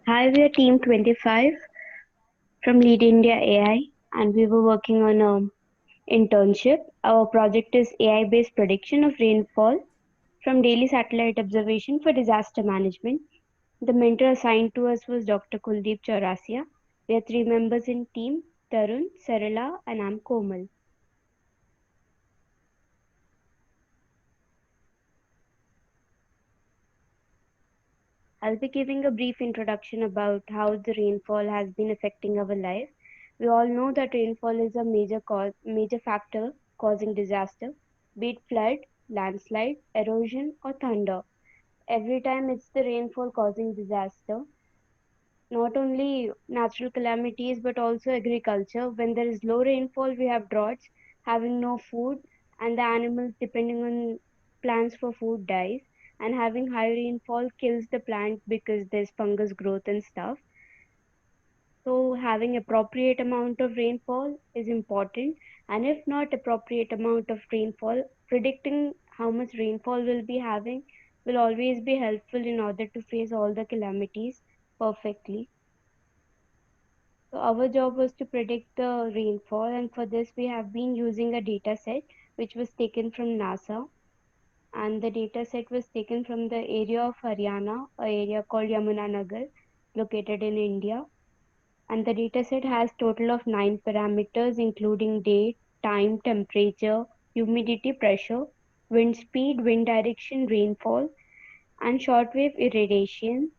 Hi, we are Team 25 from Lead India AI, and we were working on an internship. Our project is AI based prediction of rainfall from daily satellite observation for disaster management. The mentor assigned to us was Dr. Kuldeep Chaurasia. We are three members in team: Tarun, Sarala, and I'm Komal. I'll be giving a brief introduction about how the rainfall has been affecting our life. We all know that rainfall is a major factor causing disaster, be it flood, landslide, erosion, or thunder. Every time it's the rainfall causing disaster, not only natural calamities but also agriculture. When there is low rainfall, we have droughts, having no food, and the animals depending on plants for food dies. And having high rainfall kills the plant because there's fungus growth and stuff. So having appropriate amount of rainfall is important, and if not appropriate amount of rainfall, predicting how much rainfall we'll be having will always be helpful in order to face all the calamities perfectly. So our job was to predict the rainfall, and for this we have been using a data set which was taken from NASA, and the data set was taken from the area of Haryana, a area called Yamunanagar, located in India. And the data set has total of 9 parameters including date, time, temperature, humidity, pressure, wind speed, wind direction, rainfall, and shortwave irradiation.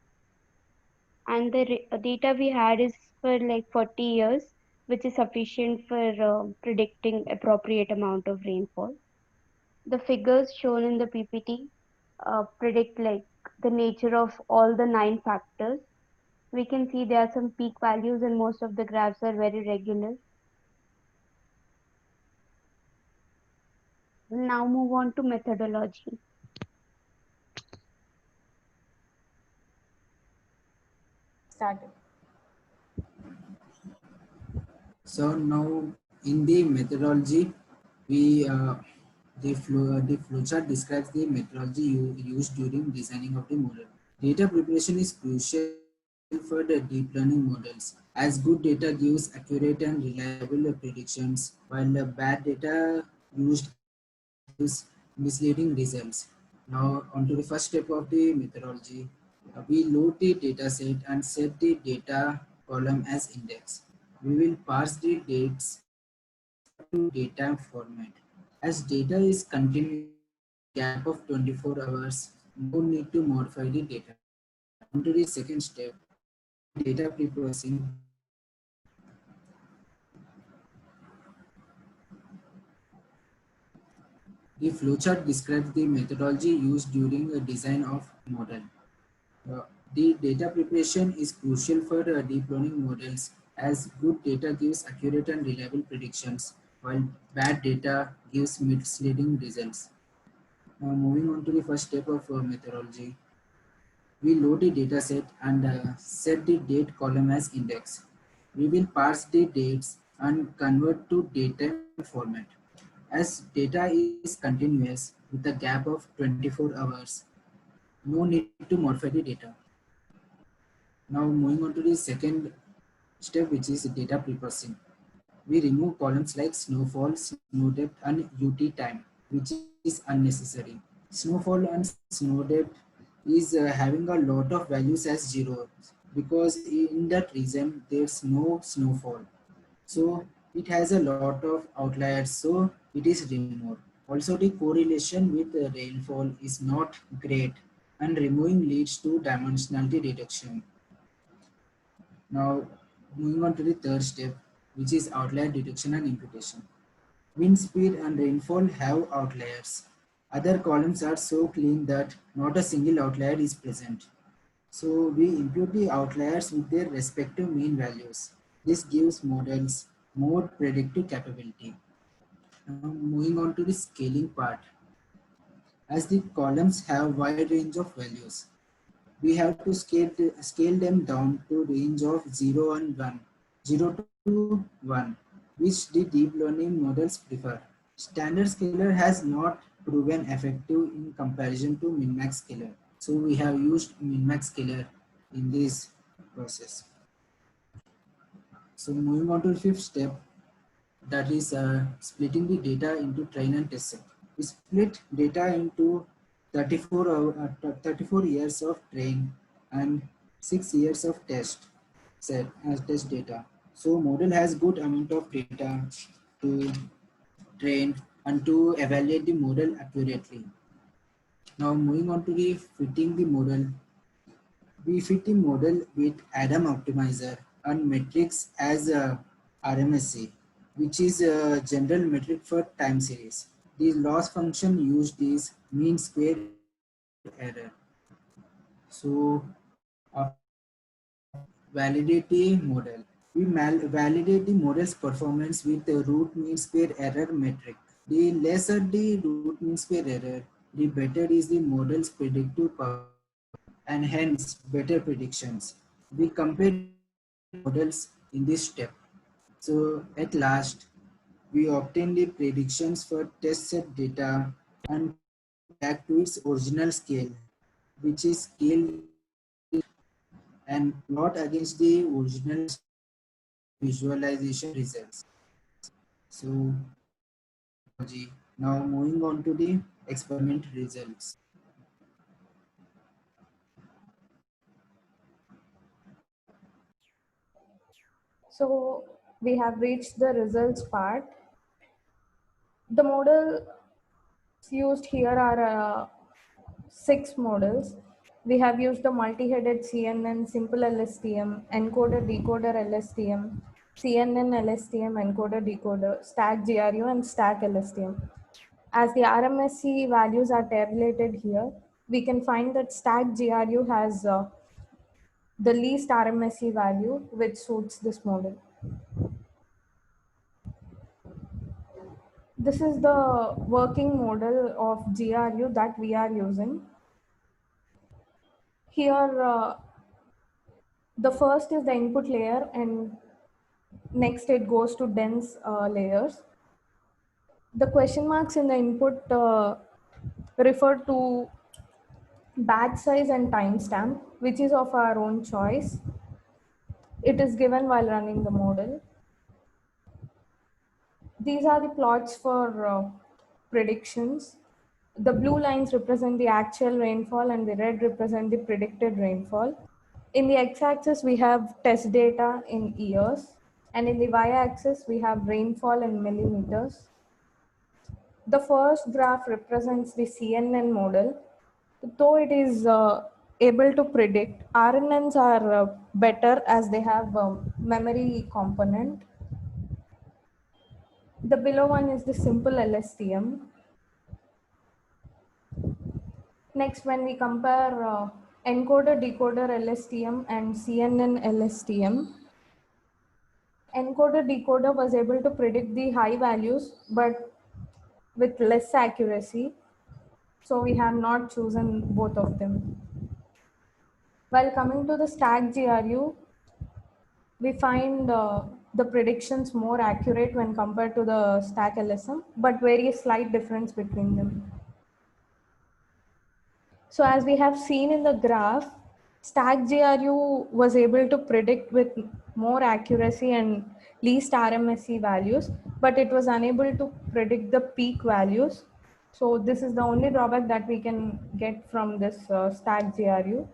And the data we had is for like 40 years, which is sufficient for predicting appropriate amount of rainfall. The figures shown in the PPT predict like the nature of all the 9 factors. We can see there are some peak values and most of the graphs are very regular. We'll now move on to methodology. Started. So now in the methodology, we the flowchart describes the methodology used during designing of the model. Data preparation is crucial for the deep learning models, as good data gives accurate and reliable predictions, while the bad data used gives misleading results. Now, on to the first step of the methodology. We load the data set and set the data column as index. We will parse the dates and convert to data format. As data is continuous gap of 24 hours, no need to modify the data. On to the second step, the data pre-processing. The flowchart describes the methodology used during the design of model. Uh, the data preparation is crucial for deep learning models as good data gives accurate and reliable predictions while bad data gives misleading results. Now moving on to the first step of methodology, we load the data set and set the date column as index. We will parse the dates and convert to datetime format. As data is continuous with a gap of 24 hours, no need to modify the data. Now moving on to the second step, which is data preprocessing. We remove columns like snowfall, snow depth and UT time, which is unnecessary. Snowfall and snow depth is having a lot of values as zero because in that region there's no snowfall. So it has a lot of outliers, so it is removed. Also the correlation with the rainfall is not great and removing leads to dimensionality reduction. Now, moving on to the third step, which is outlier detection and imputation. Wind speed and rainfall have outliers. Other columns are so clean that not a single outlier is present. So we impute the outliers with their respective mean values. This gives models more predictive capability. Now moving on to the scaling part. As the columns have wide range of values, we have to scale them down to range of 0 and 1, 0 to 1, which the deep learning models prefer. Standard scaler has not proven effective in comparison to min-max scaler. So we have used min-max scaler in this. process. So moving on to the fifth step, that is splitting the data into train and test set. We split data into 34 years of train and 6 years of test set as test data. So model has good amount of data to train and to evaluate the model accurately. Now moving on to the fitting the model, we fit the model with Adam Optimizer and metrics as RMSE, which is a general metric for time series. The loss function used is mean square error. So validate the model. We validate the model's performance with the root mean square error metric. The lesser the root mean square error, the better is the model's predictive power and hence better predictions. We compare models in this step. So at last, we obtain the predictions for test set data and back to its original scale, which is scale and plot against the original visualization results. So now moving on to the experiment results. So we have reached the results part. The models used here are 6 models. We have used the multi-headed CNN, simple LSTM, encoder decoder LSTM, CNN LSTM, encoder decoder, stack GRU, and stack LSTM. As the RMSE values are tabulated here, we can find that stack GRU has the least RMSE value which suits this model. This is the working model of GRU that we are using. Here, the first is the input layer and next it goes to dense layers. The question marks in the input refer to batch size and timestamp, which is of our own choice. It is given while running the model. These are the plots for predictions. The blue lines represent the actual rainfall and the red represent the predicted rainfall. In the x-axis, we have test data in years, and in the y-axis, we have rainfall in millimeters. The first graph represents the CNN model. Though it is able to predict, RNNs are better as they have a memory component. The below one is the simple LSTM. Next, when we compare encoder decoder LSTM and CNN LSTM, encoder decoder was able to predict the high values but with less accuracy, so we have not chosen both of them. While coming to the stack GRU, we find the predictions more accurate when compared to the stack LSM, but very slight difference between them. So as we have seen in the graph, stack GRU was able to predict with more accuracy and least RMSE values, but it was unable to predict the peak values. So this is the only drawback that we can get from this stack GRU.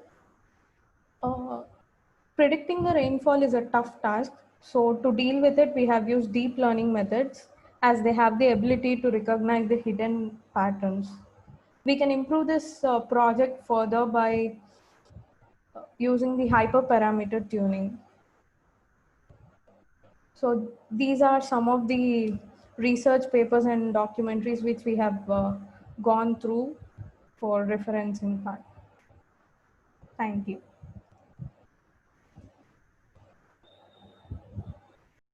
Predicting the rainfall is a tough task. So to deal with it, we have used deep learning methods as they have the ability to recognize the hidden patterns. We can improve this project further by using the hyperparameter tuning. So these are some of the research papers and documentaries which we have gone through for reference in part. Thank you.